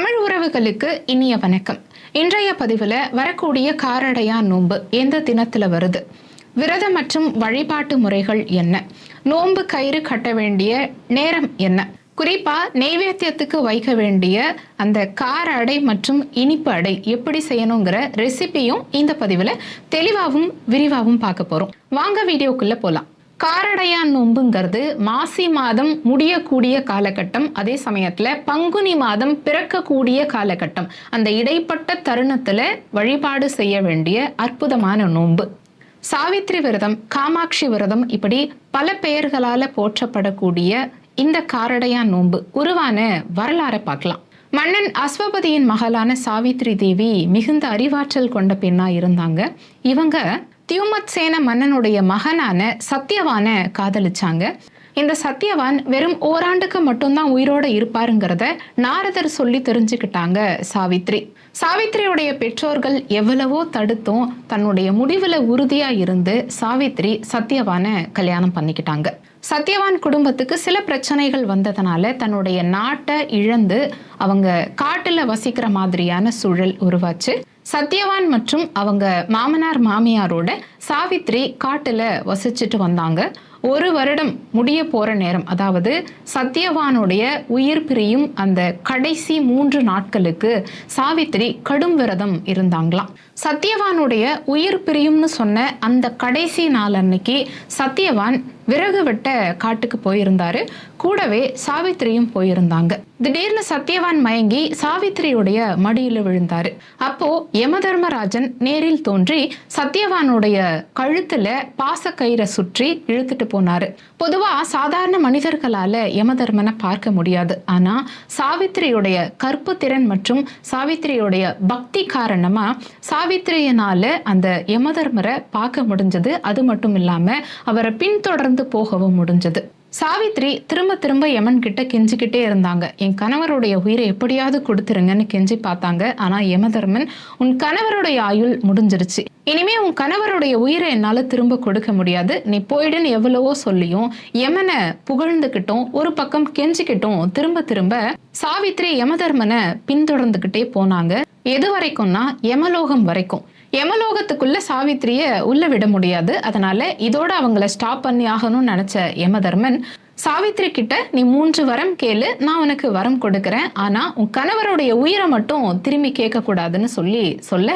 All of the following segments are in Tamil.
தமிழ் உறவுகளுக்கு இனிய வணக்கம். இன்றைய பதிவில் வரக்கூடிய காரடையான் நோன்பு எந்த தினத்தில் வருது, விரத மற்றும் வழிபாட்டு முறைகள் என்ன, நோன்பு கயிறு கட்ட வேண்டிய நேரம் என்ன, குறிப்பா நெய்வேத்தியத்துக்கு வைக்க வேண்டிய அந்த கார அடை மற்றும் இனிப்பு அடை எப்படி செய்யணுங்கிற ரெசிபியும் இந்த பதிவில் தெளிவாகவும் விரிவாகவும் பார்க்க போறோம். வாங்க வீடியோக்குள்ள போலாம். காரடையான் நோன்புங்கிறது மாசி மாதம் முடியக்கூடிய காலகட்டம், அதே சமயத்துல பங்குனி மாதம் பிறக்கக்கூடிய காலகட்டம். அந்த இடைப்பட்ட தருணத்துல வழிபாடு செய்ய வேண்டிய அற்புதமான நோன்பு. சாவித்ரி விரதம், காமாட்சி விரதம், இப்படி பல பெயர்களால போற்றப்படக்கூடிய இந்த காரடையான் நோன்பு உருவான வரலாறை பார்க்கலாம். மன்னன் அஸ்வபதியின் மகளான சாவித்ரி தேவி மிகுந்த அறிவாற்றல் கொண்ட பெண்ணா இருந்தாங்க. இவங்க தியுமத்சேன மன்னனுடைய மகனான சத்யவான காதலிச்சாங்க. இந்த சத்யவான் வெறும் ஓராண்டுக்கு மட்டும்தான் உயிரோட இருப்பாருங்கிறத நாரதர் சொல்லி தெரிஞ்சுக்கிட்டாங்க சாவித்ரி. சாவித்ரியுடைய பெற்றோர்கள் எவ்வளவோ தடுத்தும் தன்னுடைய முடிவுல உறுதியா இருந்து சாவித்ரி சத்யவான கல்யாணம் பண்ணிக்கிட்டாங்க. சத்யவான் குடும்பத்துக்கு சில பிரச்சனைகள் வந்ததுனால தன்னுடைய நாட்டை இழந்து அவங்க காட்டுல வசிக்கிற மாதிரியான சூழல் உருவாச்சு. சத்யவான் மற்றும் அவங்க மாமனார் மாமியாரோட சாவித்ரி காட்டுல வசிச்சுட்டு வந்தாங்க. ஒரு வருடம் முடிய போற நேரம், அதாவது சத்யவானுடைய உயிர் பிரியும் அந்த கடைசி 3 நாட்களுக்கு சாவித்ரி கடும் விரதம் இருந்தாங்களாம். சத்யவானுடைய உயிர் பிரியும்னு சொன்ன அந்த கடைசி நாள் அன்னைக்கு சத்யவான் விறகு வெட்ட காட்டுக்கு போயிருந்தாரு. கூடவே சாவித்திரியும் போயிருந்தாங்க. திடீர்னு சத்யவான் மயங்கி சாவித்திரியுடைய மடியில விழுந்தாரு. அப்போ யமதர்மராஜன் நேரில் தோன்றி சத்யவானுடைய கழுத்துல பாசக்கயிறை சுற்றி இழுத்துட்டு போனாரு. பொதுவா சாதாரண மனிதர்களால யமதர்மனை பார்க்க முடியாது. ஆனா சாவித்திரியுடைய கற்பு திறன் மற்றும் சாவித்திரியுடைய பக்தி காரணமா சாவித்திரியினால அந்த யமதர்மரை பார்க்க முடிஞ்சது. அது மட்டும் இல்லாம அவரை பின்தொடர்ந்து போகவும் முடிஞ்சது. சாவித்ரி திரும்ப திரும்ப யமன் கிட்ட கெஞ்சிக்கிட்டே இருந்தாங்க. என் கணவருடைய உயிரை எப்படியாவது கொடுத்துருங்கன்னு கெஞ்சி பார்த்தாங்க. ஆனா யமதர்மன், உன் கணவருடைய ஆயுள் முடிஞ்சிருச்சு, இனிமே உன் கணவருடைய உயிரை என்னால திரும்ப கொடுக்க முடியாது, நீ போயிடுன்னு எவ்வளவோ சொல்லியும் யமனை புகழ்ந்துகிட்டும் ஒரு பக்கம் கெஞ்சிக்கிட்டும் திரும்ப திரும்ப சாவித்ரி யமதர்மனை பின்தொடர்ந்துகிட்டே போனாங்க. எது வரைக்கும்னா யமலோகம் வரைக்கும். யமலோகத்துக்குள்ள சாவித்திரிய உள்ள விட முடியாது. அதனால இதோட அவங்கள ஸ்டாப் பண்ணி ஆகணும்னு நினைச்ச யமதர்மன் சாவித்ரி கிட்ட, நீ 3 வரம் கேளு, நான் உனக்கு வரம் கொடுக்கறேன், ஆனா உன் கணவருடைய உயிரை மட்டும் திரும்பி கேட்க கூடாதுன்னு சொல்ல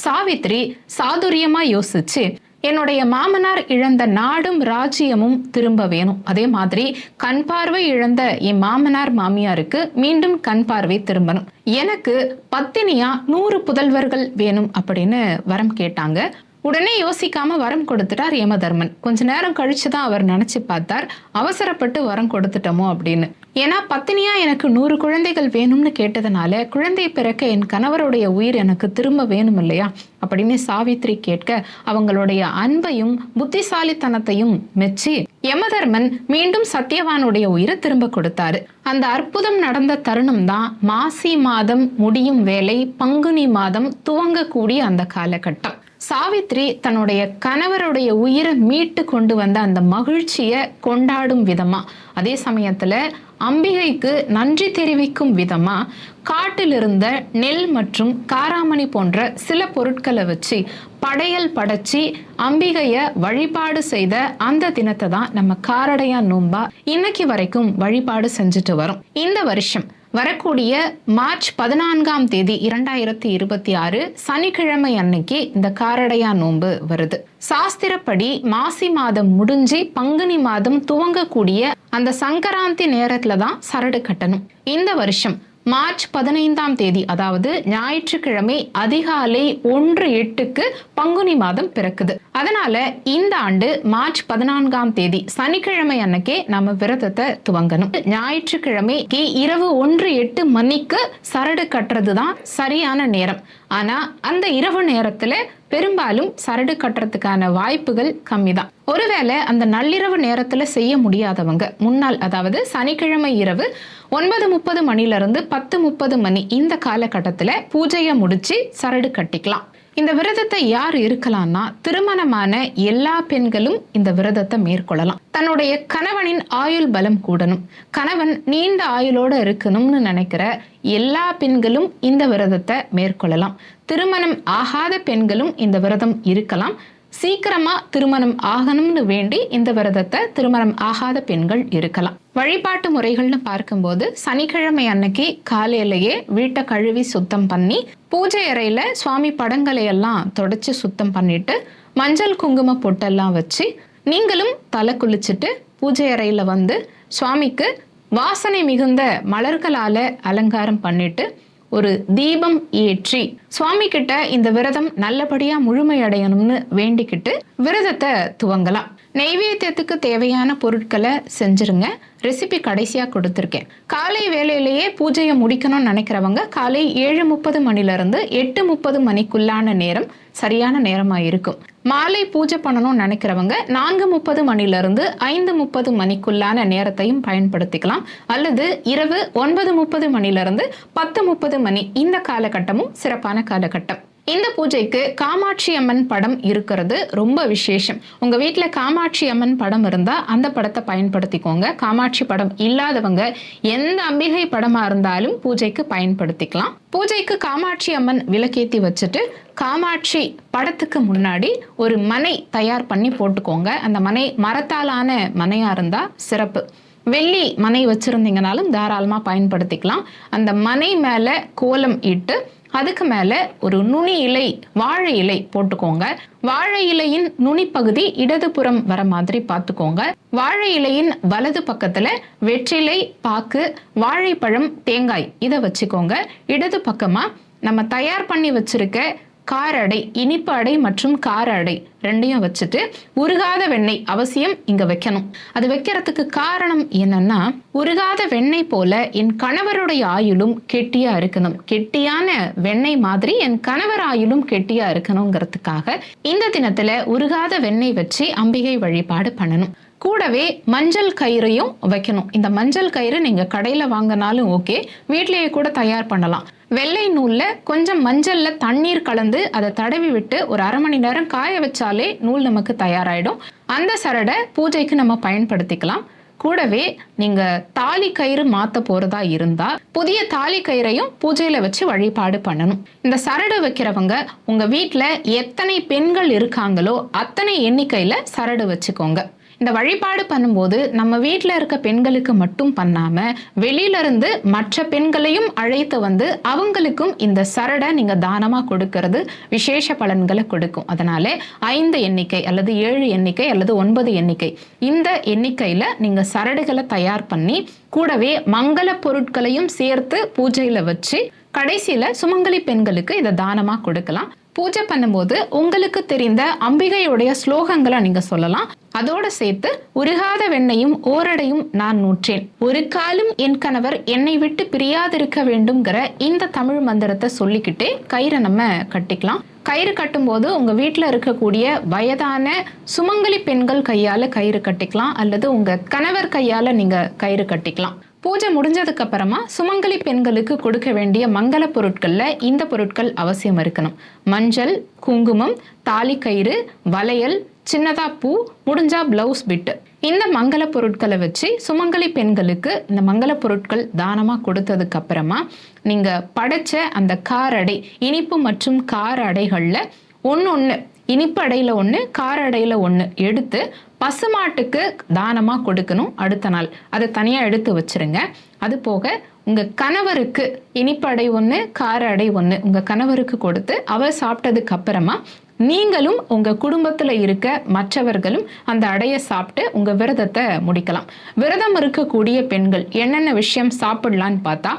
சாவித்ரி சாதுரியமா யோசிச்சு, என்னுடைய மாமனார் இழந்த நாடும் ராஜ்யமும் திரும்ப வேணும், அதே மாதிரி கண் பார்வை இழந்த என் மாமனார் மாமியாருக்கு மீண்டும் கண் பார்வை திரும்பணும், எனக்கு பத்தினியா 100 புதல்வர்கள் வேணும் அப்படின்னு வரம் கேட்டாங்க. உடனே யோசிக்காம வரம் கொடுத்துட்டார் யமதர்மன். கொஞ்ச நேரம் கழிச்சுதான் அவர் நினைச்சு பார்த்தார், அவசரப்பட்டு வரம் கொடுத்துட்டோமோ அப்படின்னு. ஏன்னா பத்தினியா எனக்கு 100 குழந்தைகள் வேணும்னு கேட்டதுனால குழந்தை பிறக்க என் கணவருடைய உயிர் எனக்கு திரும்ப வேணும் இல்லையா அப்படின்னு சாவித்ரி கேட்க அவங்களுடைய அன்பையும் புத்திசாலித்தனத்தையும் மெச்சி யமதர்மன் மீண்டும் சத்யவானுடைய உயிரை திரும்ப கொடுத்தாரு. அந்த அற்புதம் நடந்த தருணம் தான் மாசி மாதம் முடியும் வேலை, பங்குனி மாதம் துவங்கக்கூடிய அந்த காலகட்டம். சாவித்ரி தன்னுடைய கணவருடைய உயிரை மீட்டு கொண்டு வந்த அந்த மகிழ்ச்சியை கொண்டாடும் விதமா, அதே சமயத்துல அம்பிகைக்கு நன்றி தெரிவிக்கும் விதமா காட்டில் இருந்த நெல் மற்றும் காராமணி போன்ற சில பொருட்களை வச்சு படையல் படைச்சி அம்பிகைய வழிபாடு செய்த அந்த தினத்தை தான் நம்ம காரடையான் நோன்பா இன்னைக்கு வரைக்கும் வழிபாடு செஞ்சுட்டு வரோம். இந்த வருஷம் வரக்கூடிய மார்ச் 14ஆம் தேதி 2026 சனிக்கிழமை அன்னைக்கு இந்த காரடையான் நோன்பு வருது. சாஸ்திரப்படி மாசி மாதம் முடிஞ்சு பங்குனி மாதம் துவங்கக்கூடிய அந்த சங்கராந்தி நேரத்துல தான் சரடு கட்டணும். இந்த வருஷம் மார்ச் 15ஆம் தேதி, அதாவது ஞாயிற்றுக்கிழமை அதிகாலை 1:08க்கு பங்குனி மாதம் பிறக்குது. அதனால இந்த ஆண்டு மார்ச் 14ஆம் தேதி சனிக்கிழமை அன்னைக்கே நம்ம விரதத்தை துவங்கணும். ஞாயிற்றுக்கிழமை இரவு 1:08 மணிக்கு சரடு கட்டுறதுதான் சரியான நேரம். ஆனா அந்த இரவு நேரத்துல பெரும்பாலும் சரடு கட்டுறதுக்கான வாய்ப்புகள் கம்மி தான். ஒருவேளை அந்த நள்ளிரவு நேரத்துல செய்ய முடியாதவங்க முன்னாள், அதாவது சனிக்கிழமை இரவு 9:30 மணில இருந்து 10:30 மணி இந்த காலகட்டத்துல பூஜையை முடிச்சு சரடு கட்டிக்கலாம். இந்த விரதத்தை யார் இருக்கலாம்னா திருமணமான எல்லா பெண்களும் இந்த விரதத்தை மேற்கொள்ளலாம். தன்னுடைய கணவனின் ஆயுள் பலம் கூடணும், கணவன் நீண்ட ஆயுளோட இருக்கணும்னு நினைக்கிற எல்லா பெண்களும் இந்த விரதத்தை மேற்கொள்ளலாம். திருமணம் ஆகாத பெண்களும் இந்த விரதம் இருக்கலாம். சீக்கிரமா திருமணம் ஆகணும்னு வேண்டி இந்த விரதத்தை திருமணம் ஆகாத பெண்கள் இருக்கலாம். வழிபாட்டு முறைகள்னு பார்க்கும்போது சனிக்கிழமை அன்னைக்கு காலையிலேயே வீட்டை கழுவி சுத்தம் பண்ணி பூஜை அறையில சுவாமி படங்களை எல்லாம் தொடச்சு சுத்தம் பண்ணிட்டு மஞ்சள் குங்கும பொட்டெல்லாம் வச்சு நீங்களும் தலை குளிச்சுட்டு பூஜை அறையில வந்து சுவாமிக்கு வாசனை மிகுந்த மலர்களால அலங்காரம் பண்ணிட்டு ஒரு தீபம் ஏற்றி சுவாமி கிட்ட இந்த விரதம் நல்லபடியா முழுமையடையணும்னு வேண்டிக்கிட்டு விரதத்தை துவங்கலாம். நெய்வேத்தியத்துக்கு தேவையான பொருட்களை செஞ்சிருங்க. ரெசிபி கடைசியா கொடுத்துருக்கேன். காலை வேளையிலேயே பூஜையை முடிக்கணும்னு நினைக்கிறவங்க காலை 7:30 மணிலிருந்து 8:30 மணிக்குள்ளான நேரம் சரியான நேரமா இருக்கும். மாலை பூஜை பண்ணணும்னு நினைக்கிறவங்க 4:30 மணிலிருந்து 5:30 மணிக்குள்ளான நேரத்தையும் பயன்படுத்திக்கலாம். அல்லது இரவு 9:30 மணிலிருந்து 10:30 மணி இந்த காலகட்டமும் சிறப்பான காலகட்டம். இந்த பூஜைக்கு காமாட்சி அம்மன் படம் இருக்கிறது ரொம்ப விசேஷம். உங்க வீட்டுல காமாட்சி அம்மன் படம் இருந்தா அந்த படத்தை பயன்படுத்திக்கோங்க. காமாட்சி படம் இல்லாதவங்க எந்த அம்பிகை படமா இருந்தாலும் பூஜைக்கு பயன்படுத்திக்கலாம். பூஜைக்கு காமாட்சி அம்மன் விளக்கேத்தி வச்சுட்டு காமாட்சி படத்துக்கு முன்னாடி ஒரு மனை தயார் பண்ணி போட்டுக்கோங்க. அந்த மனை மரத்தாலான மனையா இருந்தா சிறப்பு. வெள்ளி மனை வச்சிருந்தீங்கனாலும் தாராளமா பயன்படுத்திக்கலாம். அந்த மனை மேல கோலம் இட்டு அதுக்கு மேல ஒரு நுனி இலை வாழை இலை போட்டுக்கோங்க. வாழை இலையின் நுனி பகுதி இடதுபுறம் வர மாதிரி பார்த்துக்கோங்க. வாழை இலையின் வலது பக்கத்துல வெற்றிலை, பாக்கு, வாழைப்பழம், தேங்காய் இதை வச்சுக்கோங்க. இடது பக்கமா நம்ம தயார் பண்ணி வச்சிருக்க கார அடை, இனிப்பு அடை மற்றும் கார அடை ரெண்டையும் வச்சுட்டு உருகாத வெண்ணெய் அவசியம் இங்க வைக்கணும். அது வைக்கிறதுக்கு காரணம் என்னன்னா, உருகாத வெண்ணெய் போல என் கணவருடைய ஆயுளும் கெட்டியா இருக்கணும், கெட்டியான வெண்ணெய் மாதிரி என் கணவர் ஆயுளும் கெட்டியா இருக்கணுங்கிறதுக்காக இந்த தினத்துல உருகாத வெண்ணெய் வச்சு அம்பிகை வழிபாடு பண்ணணும். கூடவே மஞ்சள் கயிறையும் வைக்கணும். இந்த மஞ்சள் கயிறு நீங்க கடையில வாங்கினாலும் ஓகே, வீட்லயே கூட தயார் பண்ணலாம். வெள்ளை நூல்ல கொஞ்சம் மஞ்சள்ல தண்ணீர் கலந்து அதை தடவி விட்டு ஒரு 1/2 மணி நேரம் காய வச்சாலே நூல் நமக்கு தயாராயிடும். அந்த சரடை பூஜைக்கு நம்ம பயன்படுத்திக்கலாம். கூடவே நீங்க தாலி கயிறு மாத்த போறதா இருந்தா புதிய தாலி கயிறையும் பூஜையில வச்சு வழிபாடு பண்ணணும். இந்த சரடு வைக்கிறவங்க உங்க வீட்டுல எத்தனை பெண்கள் இருக்காங்களோ அத்தனை எண்ணிக்கையில சரடு வச்சுக்கோங்க. இந்த வழிபாடு பண்ணும்போது நம்ம வீட்டில் இருக்க பெண்களுக்கு மட்டும் பண்ணாம வெளியில இருந்து மற்ற பெண்களையும் அழைத்து வந்து அவங்களுக்கும் இந்த சரடை நீங்க தானமா கொடுக்கறது விசேஷ பலன்களை கொடுக்கும். அதனால 5 எண்ணிக்கை அல்லது 7 எண்ணிக்கை அல்லது 9 எண்ணிக்கை இந்த எண்ணிக்கையில நீங்க சரடுகளை தயார் பண்ணி கூடவே மங்கள பொருட்களையும் சேர்த்து பூஜையில வச்சு கடைசியில சுமங்கலி பெண்களுக்கு இதை தானமா கொடுக்கலாம். பூஜை பண்ணும்போது உங்களுக்கு தெரிந்த அம்பிகையுடைய ஸ்லோகங்களை நீங்க சொல்லலாம். அதோட சேர்த்து உருகாத வெண்ணையும் ஓரடையும் நான் நூற்றேன், ஒரு காலம் என் கணவர் என்னை விட்டு பிரியாதிருக்க வேண்டும்ங்கிற இந்த தமிழ் மந்திரத்தை சொல்லிக்கிட்டே கயிறை நம்ம கட்டிக்கலாம். கயிறு கட்டும் போது உங்க வீட்டுல இருக்கக்கூடிய வயதான சுமங்கலி பெண்கள் கையால கயிறு கட்டிக்கலாம் அல்லது உங்க கணவர் கையால நீங்க கயிறு கட்டிக்கலாம். பூஜை முடிஞ்சதுக்கு அப்புறமா சுமங்கலி பெண்களுக்கு கொடுக்க வேண்டிய மங்கள பொருட்கள்ல இந்த பொருட்கள் அவசியம் இருக்கணும். மஞ்சள், குங்குமம், தாலி கயிறு, வளையல், சின்னதா பூ, முடிஞ்சா பிளவுஸ் பிட்டு. இந்த மங்கள பொருட்களை வச்சு சுமங்கலி பெண்களுக்கு இந்த மங்கள பொருட்கள் தானமா கொடுத்ததுக்கு அப்புறமா நீங்க படைச்ச அந்த கார அடை, இனிப்பு மற்றும் கார அடைகள்ல ஒன்னு இனிப்பு அடையில 1, கார அடையில 1 எடுத்து பசுமாட்டுக்கு தானமா கொடுக்கணும். அடுத்த நாள் அதை தனியா எடுத்து வச்சிருங்க. அது போக உங்க கணவருக்கு இனிப்பு அடை 1, கார அடை 1 உங்க கணவருக்கு கொடுத்து அவர் சாப்பிட்டதுக்கு அப்புறமா நீங்களும் உங்க குடும்பத்துல இருக்க மற்றவர்களும் அந்த அடையை சாப்பிட்டு உங்க விரதத்தை முடிக்கலாம். விரதம் இருக்கக்கூடிய பெண்கள் என்னென்ன விஷயம் சாப்பிடலான்னு பார்த்தா,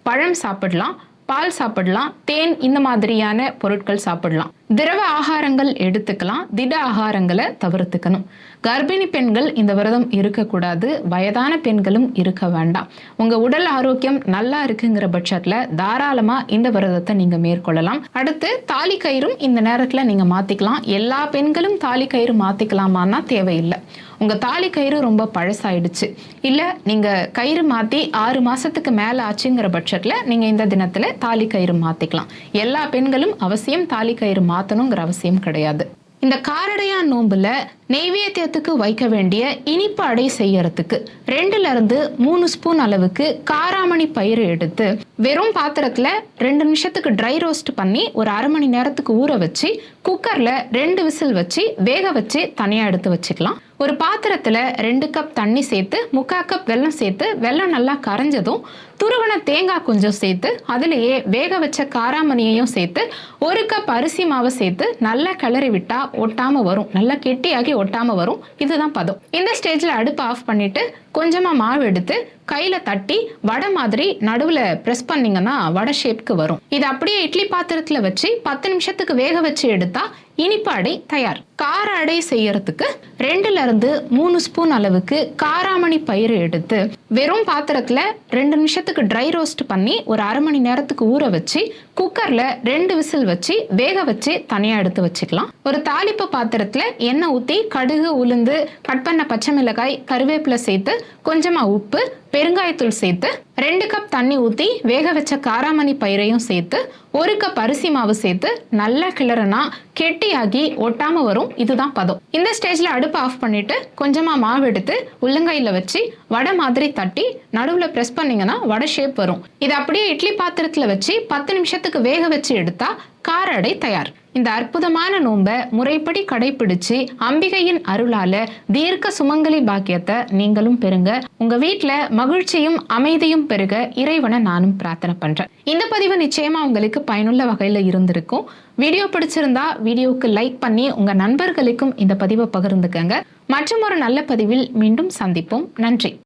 பழம் சாப்பிடலாம், பால் சாப்பிடலாம், தேன் இந்த மாதிரியான பொருட்கள் சாப்பிடலாம். திரவ ஆகாரங்கள் எடுத்துக்கலாம், திட ஆகாரங்களை தவிர்த்துக்கணும். கர்ப்பிணி பெண்கள் இந்த விரதம் இருக்கக்கூடாது, வயதான பெண்களும் இருக்க வேண்டாம். உங்க உடல் ஆரோக்கியம் நல்லா இருக்குங்கிற பட்சத்துல தாராளமா இந்த விரதத்தை நீங்க மேற்கொள்ளலாம். அடுத்து தாலி கயிறும் இந்த நேரத்துல நீங்க மாத்திக்கலாம். எல்லா பெண்களும் தாலி கயிறு மாத்திக்கலாமான்னா தேவையில்லை. உங்க தாலி கயிறு ரொம்ப பழசாயிடுச்சு, இல்ல நீங்க கயிறு மாத்தி 6 மாசத்துக்கு மேல ஆச்சுங்கிற பட்சத்துல நீங்க இந்த தினத்துல தாலி கயிறு மாத்திக்கலாம். எல்லா பெண்களும் அவசியம் தாலி கயிறு மாத்தணுங்கிற அவசியம் கிடையாது. இந்த காரடையான் நோன்புல நெய்வேத்தியத்துக்கு வைக்க வேண்டிய இனிப்பு அடை செய்யறதுக்கு 2ல இருந்து 3 ஸ்பூன் அளவுக்கு காராமணி பயிறு எடுத்து வெறும் பாத்திரத்துல 2 நிமிஷத்துக்கு ட்ரை ரோஸ்ட் பண்ணி ஒரு அரை மணி நேரத்துக்கு ஊற வச்சு குக்கர்ல 2 விசில் வச்சு வேக வச்சு தனியா எடுத்து வச்சுக்கலாம். ஒரு பாத்திரத்துல 2 கப் தண்ணி சேர்த்து 3/4 கப் வெல்லம் சேர்த்து வெல்லம் நல்லா கரைஞ்சதும் துருவன தேங்காய் கொஞ்சம் சேர்த்து அதுலயே வேக வச்ச காராமணியையும் சேர்த்து 1 கப் அரிசி மாவை சேர்த்து நல்லா கிளறி விட்டா ஒட்டாம வரும், நல்லா கெட்டியாகி ஒட்டாம வரும். இதுதான் பதம். இந்த ஸ்டேஜ்ல அடுப்பு ஆஃப் பண்ணிட்டு கொஞ்சமா மாவு எடுத்து கையில தட்டி வடை மாதிரி நடுவுல பிரஸ் பண்ணீங்கன்னா வடை ஷேப்க்கு வரும். இது அப்படியே இட்லி பாத்திரத்துல வச்சு 10 நிமிஷத்துக்கு வேக வச்சு எடுத்தா இனிப்பு அடை தயார். கார அடை செய்யறதுக்கு 2ல இருந்து 3 ஸ்பூன் அளவுக்கு காராமணி பயிறு எடுத்து வெறும் பாத்திரத்துல 2 நிமிஷத்துக்கு ட்ரை ரோஸ்ட் பண்ணி ஒரு அரை மணி நேரத்துக்கு ஊற வச்சு குக்கர்ல 2 விசில் வச்சு வேக வச்சு தனியா எடுத்து வச்சுக்கலாம். ஒரு தாளிப்பு பாத்திரத்துல எண்ணெய் ஊத்தி கடுகு, உளுந்து, கட் பண்ண பச்சை மிளகாய், கருவேப்பிலை சேர்த்து கொஞ்சமா உப்பு, பெருங்காயத்தூள் சேர்த்து 2 கப் தண்ணி ஊத்தி வேக வச்ச காராமணி பயிரையும் சேர்த்து 1 கப் அரிசி மாவு சேர்த்து நல்லா கிளறனா கெட்டியாகி ஒட்டாம வரும். இதுதான் பதம். இந்த ஸ்டேஜ்ல அடுப்பு ஆஃப் பண்ணிட்டு கொஞ்சமா மாவு எடுத்து உள்ளங்கையில வச்சு வடை மாதிரி தட்டி நடுவுல பிரஸ் பண்ணீங்கன்னா வடை ஷேப் வரும். இது அப்படியே இட்லி பாத்திரத்துல வச்சு 10 நிமிஷத்துக்கு வேக வச்சு எடுத்தா கார அடை தயார். இந்த அற்புதமான நோன்பை முறைப்படி கடைபிடிச்சு அம்பிகையின் அருளால தீர்க்க சுமங்கலி பாக்கியத்தை நீங்களும் பெறுங்க. உங்க வீட்டுல மகிழ்ச்சியும் அமைதியும் பெருக இறைவனை நானும் பிரார்த்தனை பண்றேன். இந்த பதிவு நிச்சயமா உங்களுக்கு பயனுள்ள வகையில இருந்திருக்கும். வீடியோ பிடிச்சிருந்தா வீடியோவுக்கு லைக் பண்ணி உங்க நண்பர்களுக்கும் இந்த பதிவை பகிர்ந்துக்கங்க. மற்றும் ஒரு நல்ல பதிவில் மீண்டும் சந்திப்போம். நன்றி.